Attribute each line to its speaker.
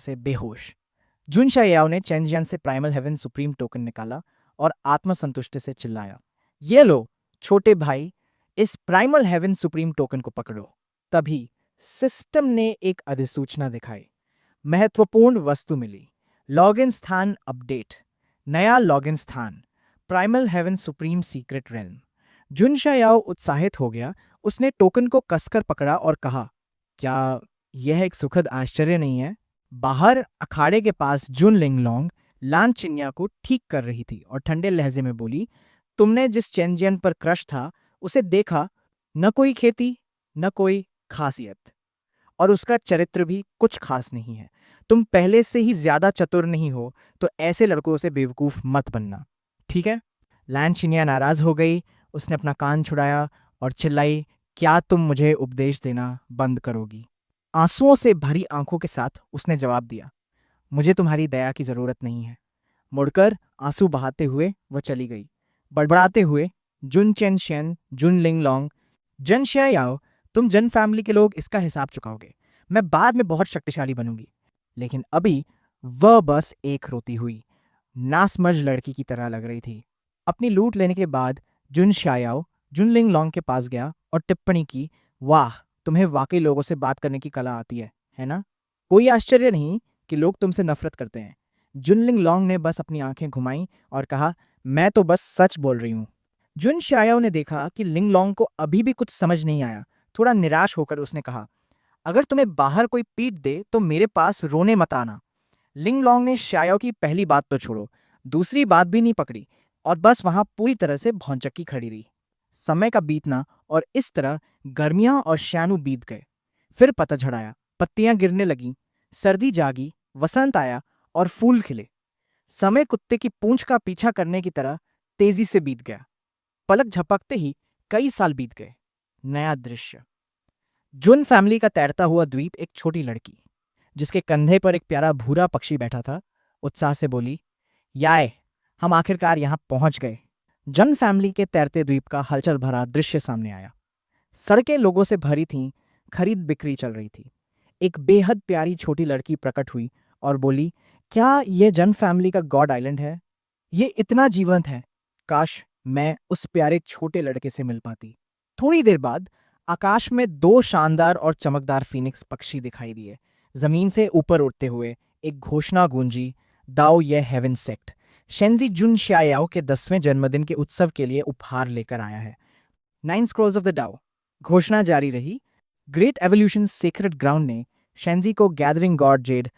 Speaker 1: से बेहोश। जुन शाओ ने चेंजियान से प्राइमल हेवन सुप्रीम टोकन निकाला और आत्मसंतुष्टि से चिल्लाया, ये लो छोटे भाई, इस प्राइमल हेवन सुप्रीम टोकन को पकड़ो। तभी सिस्टम ने एक अधिसूचना दिखाई। महत्वपूर्ण वस्तु मिली। लॉगिन स्थान अपडेट। नया लॉगिन स्थान Primal Heaven Supreme Secret Realm. Jun Shao उत्साहित हो गया। उसने टोकन को कसकर पकड़ा और कहा, क्या यह एक सुखद आश्चर्य नहीं है? बाहर अखाड़े के पास जुन लिंगलोंग लान चिन्या को ठीक कर रही थी और ठंडे लहजे में बोली, तुमने जिस चेंजियन पर क्रश था उसे देखा? न कोई खेती, न कोई खासियत, और उसका चरित्र भी कुछ खास नहीं है। तुम पहले से ही ज्यादा चतुर नहीं हो, तो ऐसे लड़कों से बेवकूफ मत बनना, ठीक है? लैन चिनिया नाराज हो गई। उसने अपना कान छुड़ाया और चिल्लाई, क्या तुम मुझे उपदेश देना बंद करोगी? आंसुओं से भरी आंखों के साथ उसने जवाब दिया, मुझे तुम्हारी दया की जरूरत नहीं है। मुड़कर आंसू बहाते हुए वह चली गई, बड़बड़ाते हुए, जुन चेन शेन, जुन लिंग लोंग, जन श्याओ, तुम जन फैमिली के लोग इसका हिसाब चुकाओगे। मैं बाद में बहुत शक्तिशाली बनूंगी। लेकिन अभी वह बस एक रोती हुई नासमझ लड़की की तरह लग रही थी। अपनी लूट लेने के बाद जुन श्याओ जुन लिंग लोंग के पास गया और टिप्पणी की, वाह, तुम्हें वाकई लोगों से बात करने की कला आती है ना? कोई आश्चर्य नहीं कि लोग तुमसे नफरत करते हैं। जुनलिंग लोंग ने बस अपनी आंखें घुमाई और कहा, मैं तो बस सच बोल रही हूं। जुन शाओ ने देखा कि लिंग लोंग को अभी भी कुछ समझ नहीं आया। थोड़ा निराश होकर उसने कहा, अगर तुम्हें बाहर कोई पीट दे तो मेरे पास रोने मत आना। लिंग लोंग ने शाओ की पहली बात तो छोड़ो, दूसरी बात भी नहीं पकड़ी और बस वहां पूरी तरह से भौंचक्की खड़ी रही। समय का बीतना और इस तरह गर्मियां और श्यानु बीत गए। फिर पतझड़ आया, पत्तियां गिरने लगीं, सर्दी जागी, वसंत आया और फूल खिले। समय कुत्ते की पूंछ का पीछा करने की तरह तेजी से बीत गया। पलक झपकते ही कई साल बीत गए। नया दृश्य। जुन फैमिली का तैरता हुआ द्वीप। एक छोटी लड़की जिसके कंधे पर एक प्यारा भूरा पक्षी बैठा था उत्साह से बोली, याय, हम आखिरकार यहां पहुंच गए। जन फैमिली के तैरते द्वीप का हलचल भरा दृश्य सामने आया। सड़कें लोगों से भरी थीं, खरीद बिक्री चल रही थी। एक बेहद प्यारी छोटी लड़की प्रकट हुई और बोली, क्या यह जन फैमिली का गॉड आइलैंड है? ये इतना जीवंत है। काश मैं उस प्यारे छोटे लड़के से मिल पाती। थोड़ी देर बाद आकाश में दो शानदार और चमकदार फीनिक्स पक्षी दिखाई दिए। जमीन से ऊपर उड़ते हुए एक घोषणा गूंजी, दाओ ये हेवन सेक्ट शेंजी जुन श्याओ के 10वें जन्मदिन के उत्सव के लिए उपहार लेकर आया है। 9 स्क्रॉल्स ऑफ द डाओ। घोषणा जारी रही। ग्रेट एवोल्यूशन सेक्रेट ग्राउंड ने शेंजी को गैदरिंग गॉड जेड